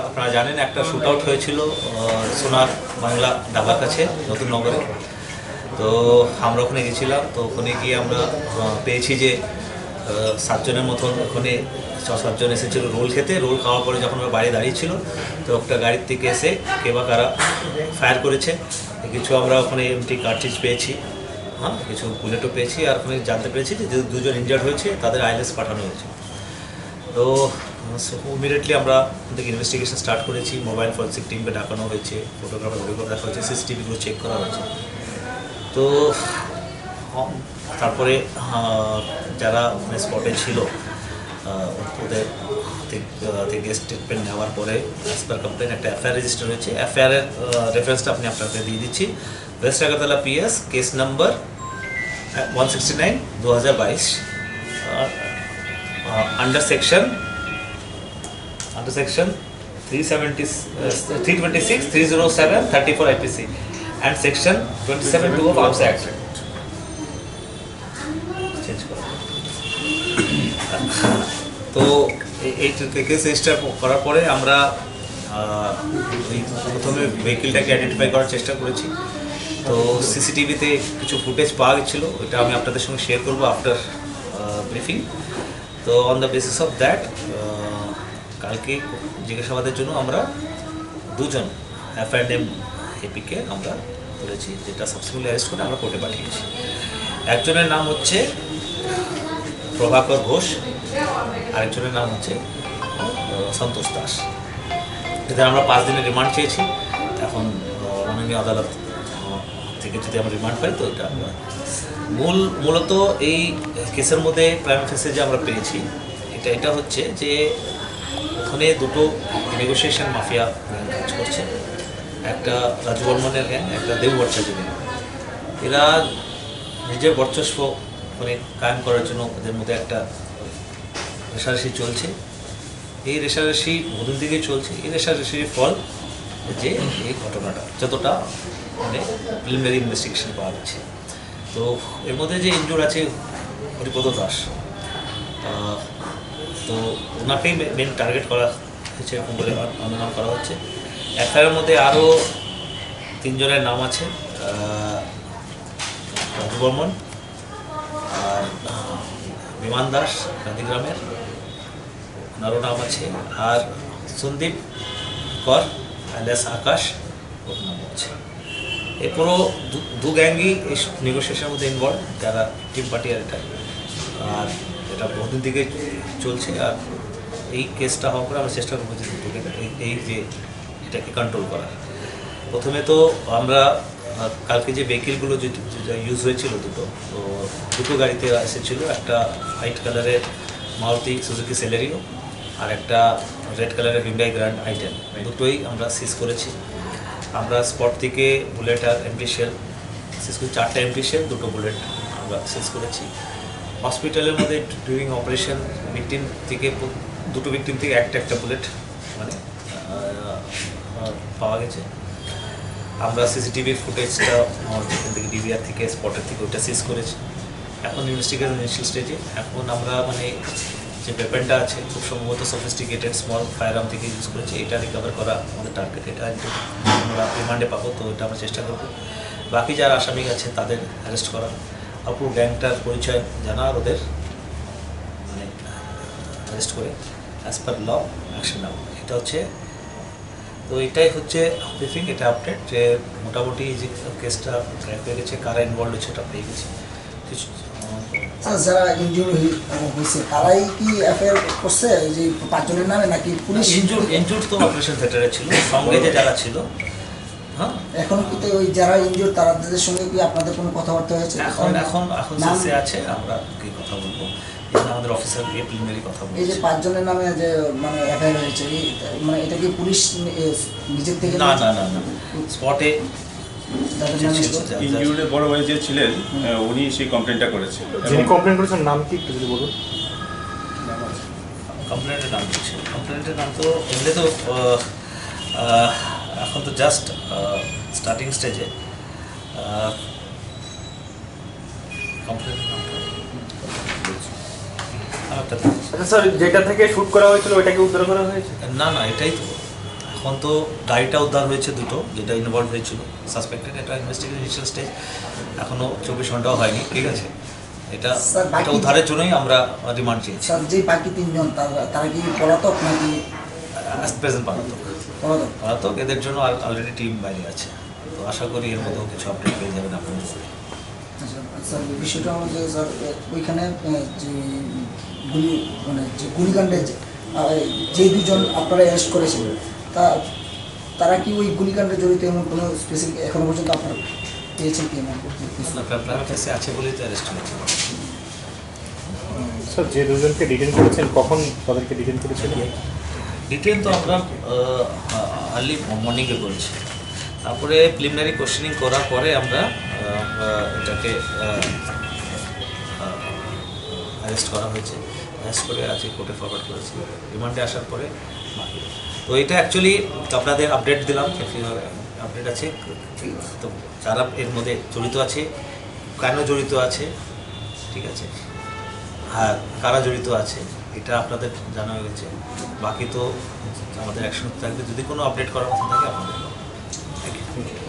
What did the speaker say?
আপনারা জানেন একটা শুট আউট হয়েছিল সোনার বাংলা ঢাবার কাছে নতুন নগরে। তো আমরা ওখানে গেছিলাম। তো ওখানে গিয়ে আমরা পেয়েছি যে 7 জনের মতন ওখানে 6-7 জন এসেছিলো রোল খেতে। রোল খাওয়ার পরে যখন ওরা বাইরে দাঁড়িয়েছিল তো একটা গাড়ির থেকে এসে কে বা কারা ফায়ার করেছে। কিছু আমরা ওখানে এমটি কার্ট্রিজ পেয়েছি, হ্যাঁ, কিছু বুলেটও পেয়েছি। আর ওখানে জানতে পেরেছি যে 2 জন ইনজার্ড হয়েছে, তাদের আইএলএস পাঠানো হয়েছে। তো ইমিডিয়েটলি আমরা থেকে ইনভেস্টিগেশন স্টার্ট করেছি। মোবাইল ফরেন্সিক টিমকে ডাকানো হয়েছে, ফটোগ্রাফার ভিডিও দেখা হয়েছে, সিসিটিভিগুলো চেক করা হয়েছে। তো তারপরে যারা স্পটে ছিল ওদের থেকে স্টেটমেন্ট নেওয়ার পরে অ্যাজ পার কমপ্লেন একটা এফআইআর রেজিস্টার হয়েছে। এফআইআরের রেফারেন্সটা আপনি আপনাকে দিয়ে দিচ্ছি। West Agartala PS case number 169/2022 under section 326, 307, 34 IPC and section 27(2) of Arms Act. তো এই কেস রেজিস্টার করার পরে আমরা প্রথমে ভেহিকেলটাকে আইডেন্টিফাই করার চেষ্টা করেছি। তো সিসিটিভিতে কিছু ফুটেজ পাওয়া গেছিলো, ওইটা আমি আপনাদের সঙ্গে শেয়ার করবো আফটার ব্রিফিং। তো on the basis of that কালকে জিজ্ঞাসাবাদের জন্য আমরা 2 জন এফআইআর নেম এপিকে আমরা করেছি, যেটা সাবসিকুয়েন্টলি অ্যারেস্ট করে আমরা কোর্টে পাঠিয়েছি। একজনের নাম হচ্ছে প্রভাকর ঘোষ, আরেকজনের নাম হচ্ছে সন্তোষ দাস। এদের আমরা 5 দিনের রিমান্ড চেয়েছি। এখন মাননীয় আদালত থেকে যদি আমরা রিমান্ড পাই তো এটা আমরা মূলত এই কেসের মধ্যে প্রাইম ফেসে যে আমরা পেয়েছি এটা হচ্ছে যে ওখানে 2টো নেগোসিয়েশন মাফিয়া গ্যাং কাজ করছে। একটা রাজু বর্মনের গ্যাং, একটা দেব ভট্টাচার্য গ্যাং। এরা নিজের বর্চস্ব মানে কায়েম করার জন্য ওদের মধ্যে একটা রেশারেশি চলছে। এই রেশারেশি বহুদিন থেকেই চলছে। এই রেশারেশির ফল যে এই ঘটনাটা যতটা মানে প্রিলিমিনারি ইনভেস্টিগেশন পাওয়া যাচ্ছে। তো এর মধ্যে যে ইনজুর আছে হরিপদ দাস, তো ওনাকেই মেন টার্গেট করা হয়েছে এরকম বলে অনুমান করা হচ্ছে। এফআইআরের মধ্যে আরও 3 জনের নাম আছে। রাজু বর্মন আর বিমান দাস গান্ধীগ্রামের, ওনারও নাম আছে। আর সন্দীপ কর আলিয়াস আকাশ, ওর নাম আছে। এই পুরো 2 গ্যাংই এই নেগোসিয়েশনের মধ্যে ইনভলভ, যারা টিম পার্টি আর এটা। আর এটা বহুদিন থেকে চলছে। আর এই কেসটা হওয়ার পরে আমরা চেষ্টা করবো যে এই যে এটাকে কন্ট্রোল করার। প্রথমে তো আমরা কালকে যে ভেহিকেলগুলো ইউজ হয়েছিল দুটো গাড়িতে এসেছিলো। একটা হোয়াইট কালারের মারুতি সুজুকি সেলেরিও আর একটা রেড কালারের হিউন্ডাই গ্র্যান্ড i10, দুটোই আমরা সিজ করেছি। আমরা স্পট থেকে বুলেট আর এমটি শেল সিজ করি, 4টা এমটি শেল, 2টো বুলেট আমরা সিজ করেছি। হসপিটালের মধ্যে ডিউরিং অপারেশন দুটো ভিকটিম থেকে একটা বুলেট মানে পাওয়া গেছে। আমরা সিসিটিভির ফুটেজটা যেখান থেকে ডিভিআর থেকে স্পটের থেকে ওইটা সিজ করেছি। এখন ইনভেস্টিগেশন ইনিশিয়াল স্টেজে। এখন আমরা মানে যে ওয়েপনটা আছে খুব সম্ভবত সফিস্টিকেটেড স্মল ফায়ার আর্ম থেকে ইউজ করেছি। এটা রিকভার করা আমাদের টার্গেট। এটা আমরা রিমান্ডে পাবো, তো এটা আমরা চেষ্টা করবো। বাকি যারা আসামি আছে তাদের অ্যারেস্ট করা, পুরো গ্যাংটার পরিচয় জানা আর ওদের মানে অ্যারেস্ট করে অ্যাজ পার ল অ্যাকশন নেওয়া। এটা হচ্ছে, তো এটাই হচ্ছে ব্রিফিং। এটা আপডেট যে মোটামুটি এই যে কেসটা ক্র্যাক হয়ে গেছে, কারা ইনভলভ হয়েছে ওটা পেয়ে গেছি। কিছু যারা ইনজুর হয়েছে তারাই কি এফআইআর করছে এই যে 5 জনের নামে, নাকি পুলিশ? ইনজুর তো অপারেশন থিয়েটারে ছিল, সঙ্গে যে যারা ছিল। হ্যাঁ, এখন কি ওই যারা ইনজুর তাদের সঙ্গে কি আপনাদের কোনো কথাবার্তা হয়েছে? এখন সে আছে, আমরা কি কথা বলবো, আমাদের অফিসার গিয়ে প্রিলিমিনারি কথা বলবো। এই যে 5 জনের নামে যে মানে এফআইআর হয়েছে, মানে এটা কি পুলিশ নিজের থেকে? না, স্পটে ইনজুরির বড় ভাই যে ছিলেন উনি সেই কমপ্লেনটা করেছেন। যিনি কমপ্লেন করেছেন নাম কি একটু যদি বলুন। কমপ্লেনের নাম দিচ্ছে, কমপ্লেনের নাম তো এমনি তো এখন তো জাস্ট স্টার্টিং স্টেজে। কমপ্লেনের নামটা আমি আপনাদের দিচ্ছি। আচ্ছা স্যার, যেটা থেকে শুট করা হয়েছিল ওইটাকে উদ্ধার করা হয়েছে? না না, এটাই তো এখন তো গাড়িটা উদ্ধার হয়েছে দুটো, যেটা ইনভলভ হয়েছিল সাসপেক্টেড। এটা ইনভেস্টিগেশন ইনিশিয়াল স্টেজ, এখনও 24 ঘন্টাও হয়নি, ঠিক আছে। এটা স্যার, বাকি- এটা উদ্ধারের জন্যই আমরা রিমান্ড চেয়েছি। স্যার যে বাকি তিনজন তারা কি পলাতক নাকি প্রেজেন্ট পলাতক। পলাতক? পলাতক, এদের জন্য অলরেডি টিম বাইরে আছে। তো আশা করি এর মধ্যেও কিছু আপডেট পেয়ে যাবেন আপনারা। আচ্ছা স্যার, বিষয়টা হলো যে স্যার ওইখানে যে গুলি মানে যে গুলিকাণ্ডে যে দুজন আপনারা অ্যারেস্ট করেছিলেন তারা কি ওই গুলিকাণ্ডে জড়িত এমন কোনো স্পেসিফিক এখনো পর্যন্ত আপনারা পেয়েছেন কি এমন কিছু? প্রাইভেট কেসে আছে বলেই তো অ্যারেস্ট হয়েছে। স্যার, যে দুজনকে ডিটেন করেছেন কখন তাদেরকে ডিটেন করেছেন? ডিটেল তো আমরা আর্লি মর্নিংয়ে করেছি, তারপরে প্রিলিমিনারি কোশ্চেনিং করার পরে আমরা এটাকে অ্যারেস্ট করা হয়েছে। অ্যারেস্ট করে আজকে কোর্টে ফরওয়ার্ড করেছি, রিমান্ডে আসার পরে বাকি। তো এটা অ্যাকচুয়ালি আপনাদের আপডেট দিলাম, আপডেট আছে। তো যারা এর মধ্যে জড়িত আছে, কেন জড়িত আছে, ঠিক আছে, হ্যাঁ কারা জড়িত আছে এটা আপনাদের জানা হয়ে গেছে। বাকি তো আমাদের অ্যাকশন থাকবে, যদি কোনো আপডেট করার মতো থাকে আপনাদের। Thank you.